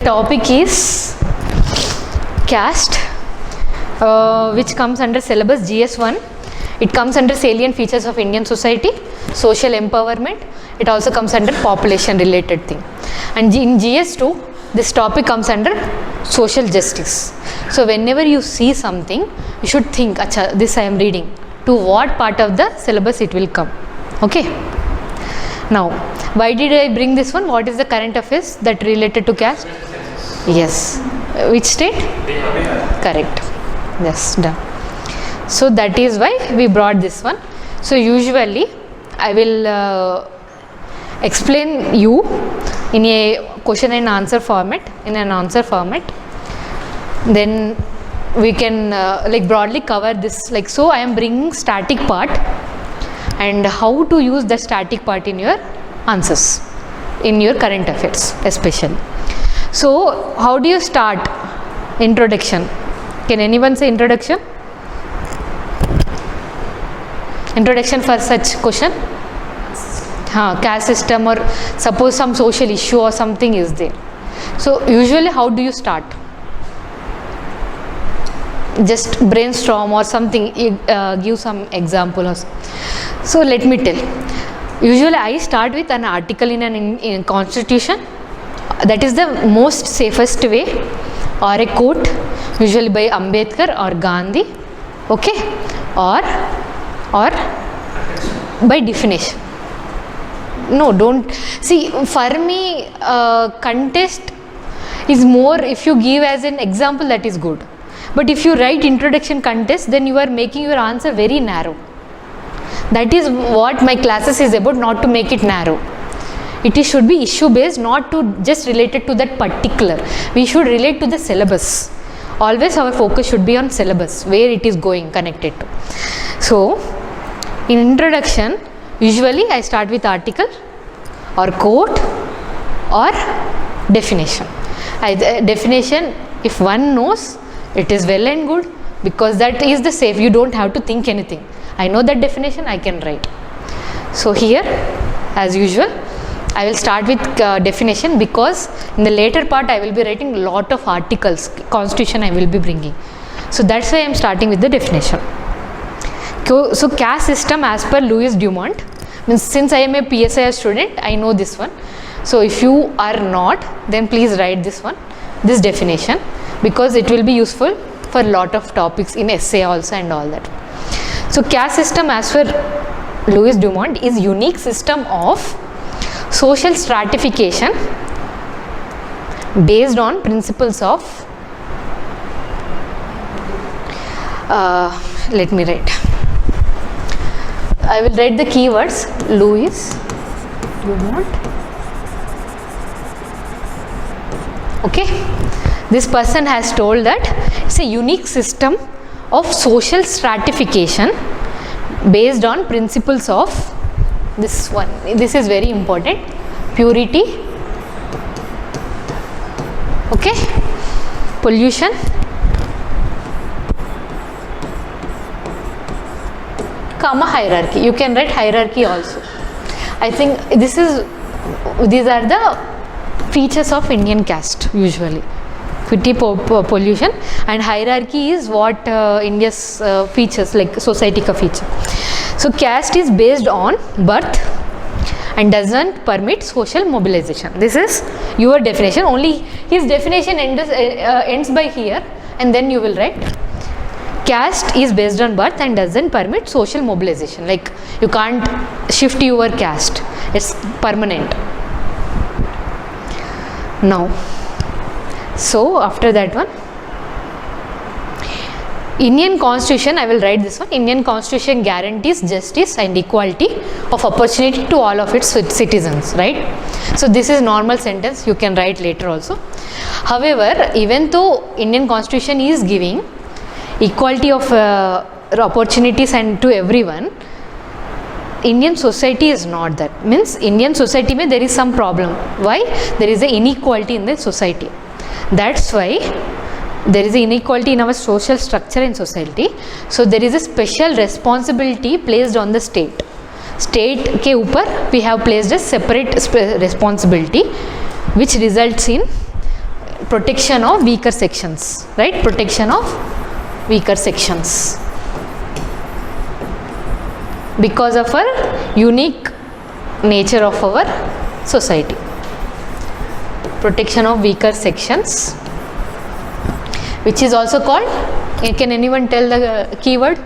Topic is caste, which comes under syllabus GS1. It comes under salient features of Indian society, social empowerment. It also comes under population related thing. And in GS2, this topic comes under social justice. So whenever you see something, you should think, Acha, this I am reading. To what part of the syllabus it will come. Okay. Now, why did I bring this one? What is the current affairs that related to caste? Yes. Which state? Correct. Yes, done. So that is why we brought this one. So usually I will explain you in a question and answer format, then we can like broadly cover this. Like, so I am bringing static part and how to use the static part in your answers, in your current affairs especially. So how do you start? Introduction. Can anyone say introduction? Introduction for such question? Caste system, or suppose some social issue or something is there. So usually how do you start? Just brainstorm or something, give some example or so. So let me tell. Usually I start with an article in in constitution. That is the most safest way, or a quote, usually by Ambedkar or Gandhi, okay, or by definition. No, don't see. For me, contest is more. If you give as an example, that is good. But if you write introduction contest, then you are making your answer very narrow. That is what my classes is about, not to make it narrow. It should be issue based, not to just related to that particular. We should relate to the syllabus. Always our focus should be on syllabus, where it is going connected to. So, in introduction, usually I start with article or quote or definition. Definition, if one knows, it is well and good, because that is the safe. You don't have to think anything. I know that definition, I can write. So here, as usual, I will start with definition, because in the later part I will be writing lot of articles, constitution I will be bringing. So that's why I am starting with the definition. So caste system as per Louis Dumont, means since I am a PSIS student, I know this one. So if you are not, then please write this one, this definition, because it will be useful for lot of topics in essay also and all that. So caste system as per Louis Dumont is unique system of social stratification based on principles of let me write. I will write the keywords. Louis Dumont. Okay, this person has told that it's a unique system of social stratification based on principles of this one. This is very important. Purity, okay, pollution, comma, hierarchy. You can write hierarchy also. I think these are the features of Indian caste usually. Purity, pollution, and hierarchy is what India's features, like society ka feature. So caste is based on birth and doesn't permit social mobilization. This is your definition. Only his definition ends by here, and then you will write caste is based on birth and doesn't permit social mobilization. Like you can't shift your caste. It's permanent. Now, so after that one, Indian Constitution, I will write this one. Indian Constitution guarantees justice and equality of opportunity to all of its citizens, right? So this is normal sentence, you can write later also. However, even though Indian Constitution is giving equality of opportunities and to everyone, Indian society is not that. Means Indian society mein there is some problem. Why? There is an inequality in the society. That's why there is inequality in our social structure in society. So there is a special responsibility placed on the state. State ke upar we have placed a separate responsibility, which results in protection of weaker sections, right? Protection of weaker sections because of our unique nature of our society. Protection of weaker sections, which is also called, can anyone tell the keyword?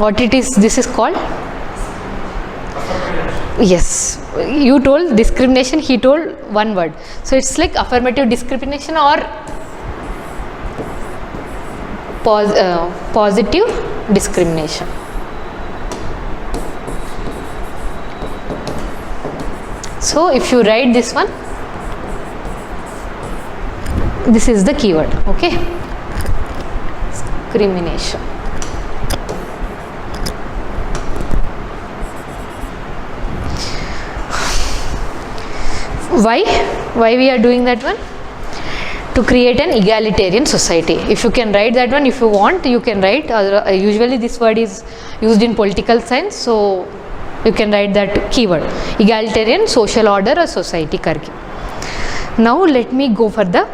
What it is, this is called? Yes, you told discrimination, he told one word. So it's like affirmative discrimination or positive discrimination. So if you write this one, this is the keyword, okay? Discrimination. Why we are doing that one? To create an egalitarian society. If you can write that one, if you want, you can write. Usually this word is used in political science, so you can write that keyword, egalitarian social order or society karke. Now let me go for the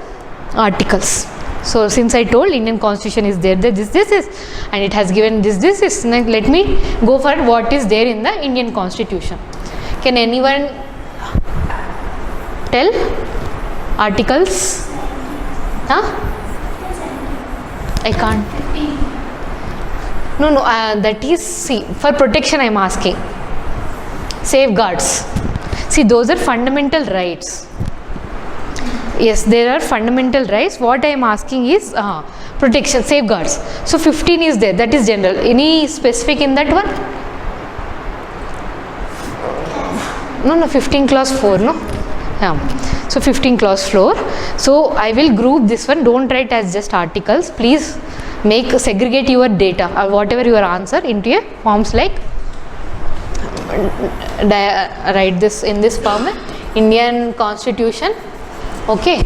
articles. So since I told Indian constitution is there, this is, and it has given this is, now let me go for what is there in the Indian constitution. Can anyone tell articles? Huh? I can't. No, that is, see, for protection I am asking. Safeguards. See, those are fundamental rights. Yes, there are fundamental rights. What I am asking is protection, safeguards. So 15 is there, that is general. Any specific in that one? No, 15 clause 4, no? Yeah. So 15 clause 4. So I will group this one. Don't write as just articles. Please segregate your data or whatever your answer into a forms like write this in this format. Indian Constitution. Okay.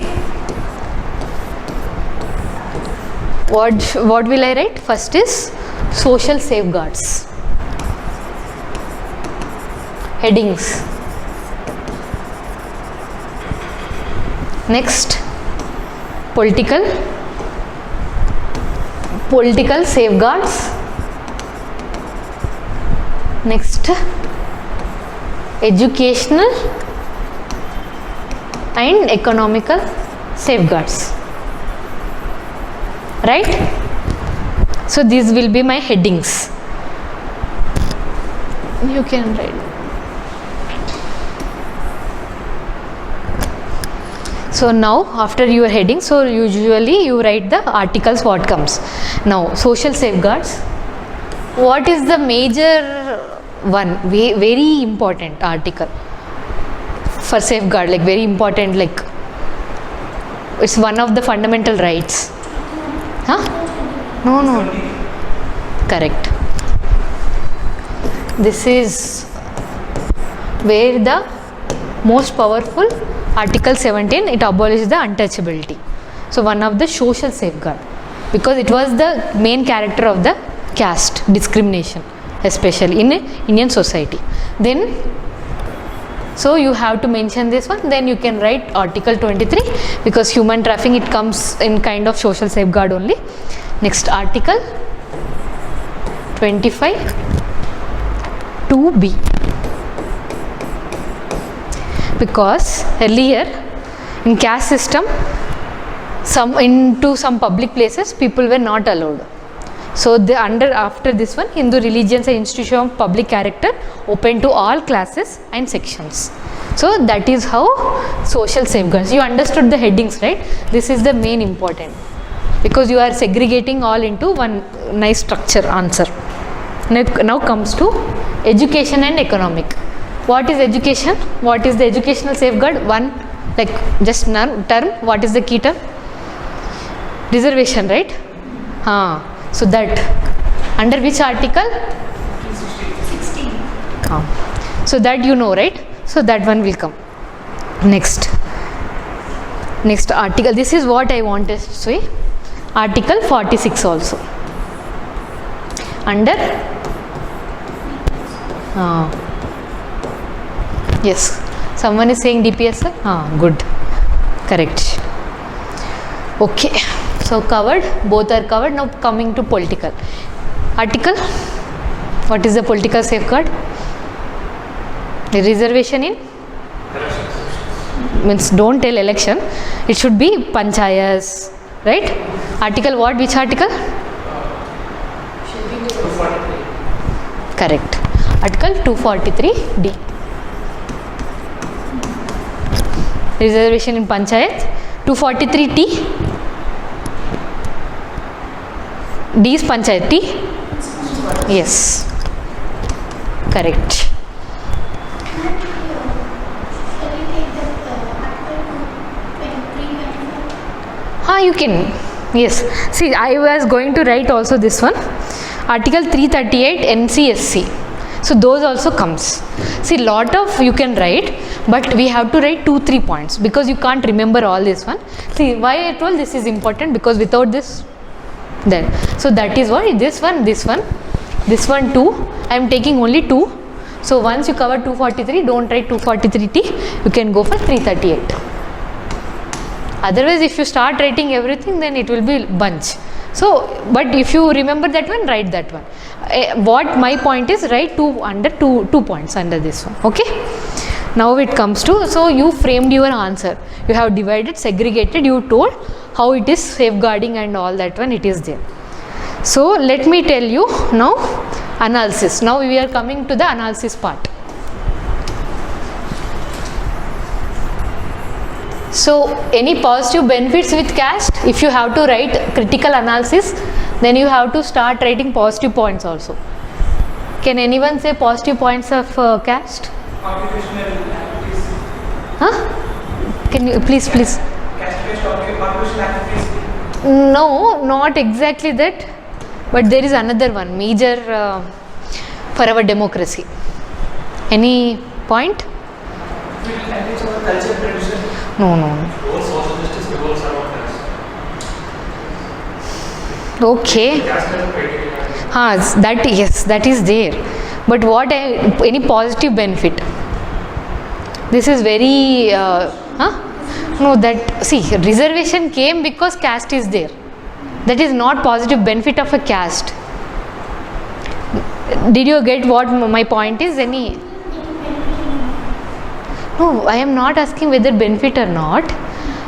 What will I write? First is social safeguards. Headings. Next, political safeguards. Next, educational and economical safeguards. Right? So these will be my headings. You can write. So now after your heading, so usually you write the articles what comes. Now social safeguards. What is the major one? Very important article for safeguard, like very important, like it's one of the fundamental rights. Huh? No. Correct. This is where the most powerful Article 17, it abolishes the untouchability. So one of the social safeguard, because it was the main character of the caste discrimination, especially in Indian society. Then, so you have to mention this one. Then you can write Article 23, because human trafficking, it comes in kind of social safeguard only. Next, Article 25 2B. Because earlier in caste system, into some public places people were not allowed. So after this one, Hindu religions and institution of public character open to all classes and sections. So that is how social safeguards. You understood the headings, right? This is the main important, because you are segregating all into one nice structure answer. Now comes to education and economic. What is education? What is the educational safeguard? One, like just term. What is the key term? Reservation, right? So that under which article? 16. So that you know, right? So that one will come. Next article. This is what I wanted to say. Article 46 also. Under yes, someone is saying DPS. Good, correct. Okay, so covered, both are covered. Now coming to political. Article, what is the political safeguard? The reservation in? Means don't tell election, it should be panchayats, right? Article what? Which article? Correct. Article 243D. Reservation in panchayat. 243T. D is panchayat. T? Yes. Correct. You can. Yes. See, I was going to write also this one. Article 338 NCSC. So those also comes. See, lot of you can write, but we have to write 2-3 points because you can't remember all this one. See, why I told this is important, because without this, then. So that is why this one, this one, this one 2. I am taking only 2. So once you cover 243, don't write 243T. You can go for 338. Otherwise, if you start writing everything, then it will be bunch. So, but if you remember that one, write that one. What my point is, write 2 points under this one. Okay. Now it comes to, so you framed your answer. You have divided, segregated, you told how it is safeguarding and all that one, it is there. So let me tell you now analysis. Now we are coming to the analysis part. So any positive benefits with caste? If you have to write critical analysis, then you have to start writing positive points also. Can anyone say positive points of caste? Occupational activities. Can you please? Caste-based occupational activities. No, not exactly that. But there is another one, major for our democracy. Any point? Will enrich our culture tradition. No. All social justice revolves around caste. Okay. Caste as a criteria. That yes, that is there. But what any positive benefit? This is very no, that see, reservation came because caste is there. That is not positive benefit of a caste. Did you get what my point is? Any? No, I am not asking whether benefit or not.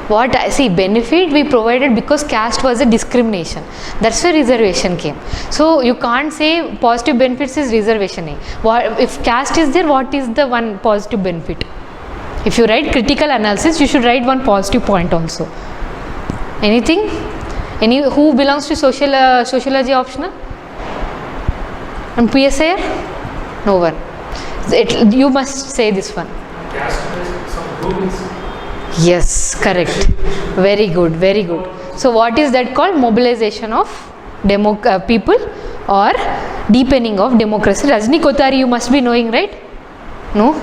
What I see, benefit we provided because caste was a discrimination. That's why reservation came. So you can't say positive benefits is reservation. What if caste is there? What is the one positive benefit? If you write critical analysis, you should write one positive point also. Anything? Any who belongs to sociology optional? And PSA? No one. You must say this one. Caste has some rules. Yes, correct. Very good, very good. So what is that called? Mobilization of people or deepening of democracy. Rajni Kothari you must be knowing, right? No?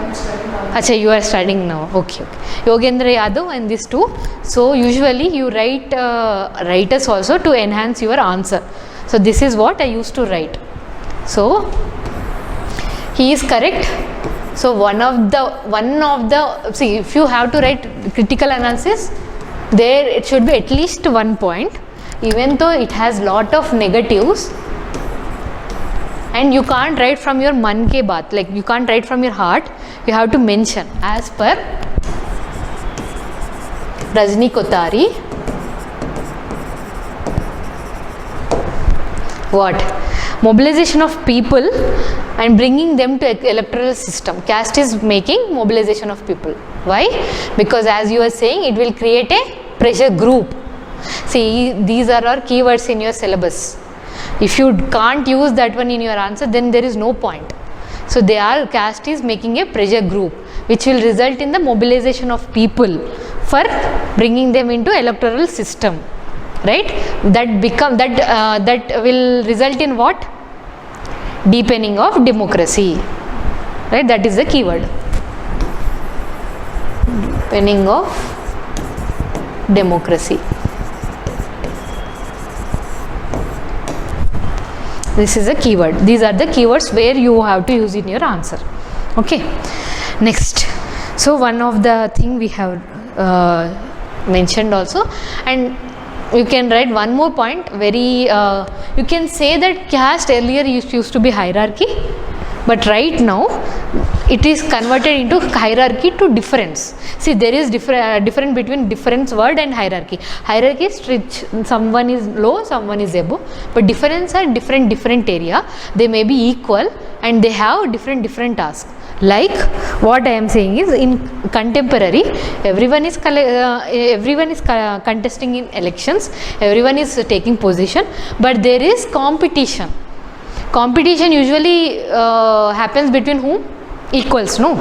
Acha, you are studying now. Okay. Yogendra Yadav and these two. So usually you write writers also to enhance your answer. So this is what I used to write. So he is correct. So one of the see, if you have to write critical analysis, there it should be at least 1 point, even though it has lot of negatives. And you can't write from your man ke baat, like you can't write from your heart. You have to mention as per Rajni Kothari. What? Mobilization of people and bringing them to electoral system. Caste is making mobilization of people. Why? Because as you are saying, it will create a pressure group. See, these are our keywords in your syllabus. If you can't use that one in your answer, then there is no point. So caste is making a pressure group, which will result in the mobilization of people for bringing them into electoral system, right? That will result in what? Deepening of democracy, right? That is the keyword. Deepening of democracy. This is a keyword. These are the keywords where you have to use in your answer. Okay. Next. So one of the thing we have mentioned also, and you can write one more point. Very you can say that caste earlier used to be hierarchy, but right now it is converted into hierarchy to difference. See, there is difference between difference word and hierarchy. Hierarchy is rich, someone is low, someone is above, but difference are different area. They may be equal and they have different tasks. Like what I am saying is, in contemporary, everyone is contesting in elections, everyone is taking position, but there is competition. Competition usually happens between whom? Equals, no?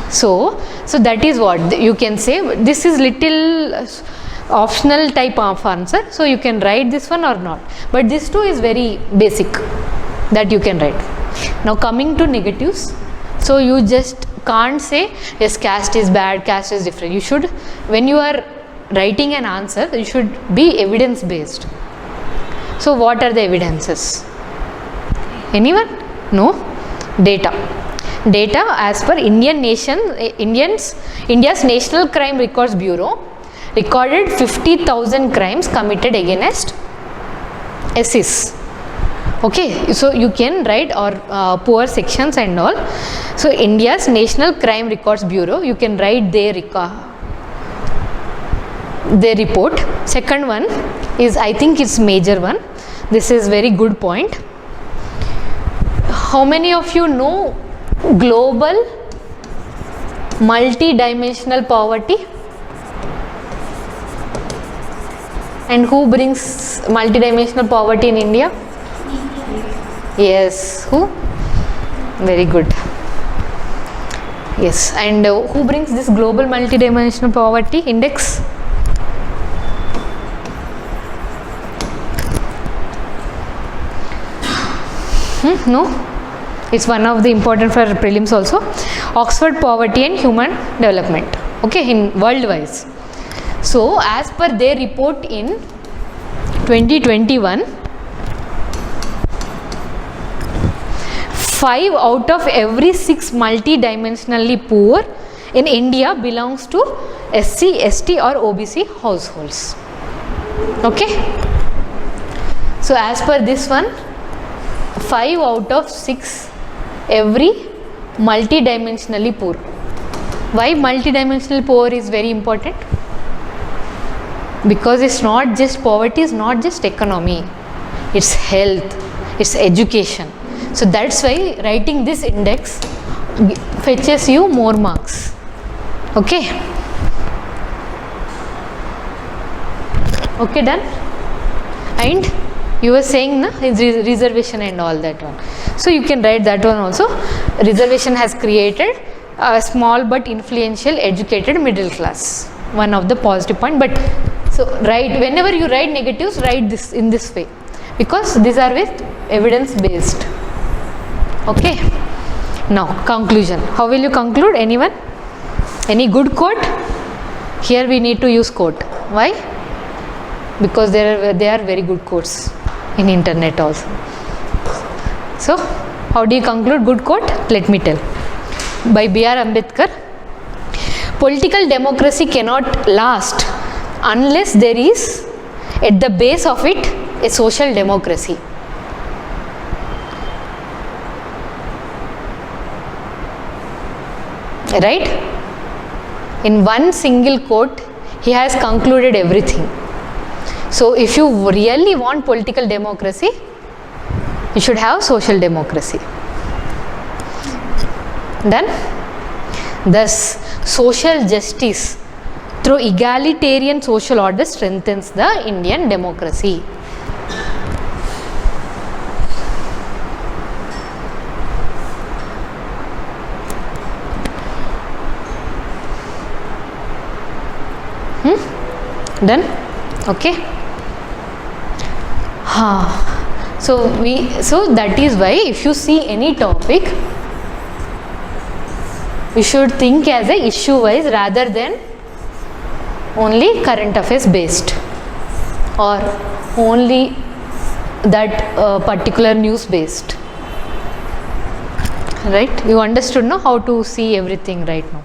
So that is what you can say. This is little optional type of answer, so you can write this one or not, but this too is very basic that you can write. Now coming to negatives, so you just can't say yes, caste is bad, caste is different. You should, when you are writing an answer, you should be evidence based. So what are the evidences? Anyone? No? Data. As per India's National Crime Records Bureau recorded 50,000 crimes committed against SCs. Okay, so you can write or poor sections and all. So India's National Crime Records Bureau, you can write their report. Second one is, I think it's major one. This is very good point. How many of you know global multi-dimensional poverty? And who brings multi-dimensional poverty in India? Yes, who? Very good. Yes, and who brings this global multidimensional poverty index? No? It's one of the important for prelims also. Oxford Poverty and Human Development. Okay, in world-wise. So, as per their report in 2021, 5 out of every 6 multidimensionally poor in India belongs to SC, ST or OBC households. Okay. So as per this one, 5 out of 6 every multidimensionally poor. Why multidimensional poor is very important? Because it's not just poverty, it's not just economy, it's health, it's education. So that's why writing this index fetches you more marks. Okay. Okay, done. And you were saying na, reservation and all that one. So you can write that one also. Reservation has created a small but influential educated middle class. One of the positive point. But so write, whenever you write negatives, write this in this way, because these are with evidence based. Okay. Now conclusion. How will you conclude? Anyone? Any good quote? Here we need to use quote. Why? Because they are very good quotes in internet also. So how do you conclude good quote? Let me tell. By B.R. Ambedkar. Political democracy cannot last unless there is at the base of it a social democracy. Right? In one single quote, he has concluded everything. So if you really want political democracy, you should have social democracy. Done? Thus, social justice through egalitarian social order strengthens the Indian democracy. Done? Okay. So that is why if you see any topic, you should think as a issue wise rather than only current affairs based or only that particular news based. Right? You understood now how to see everything right now.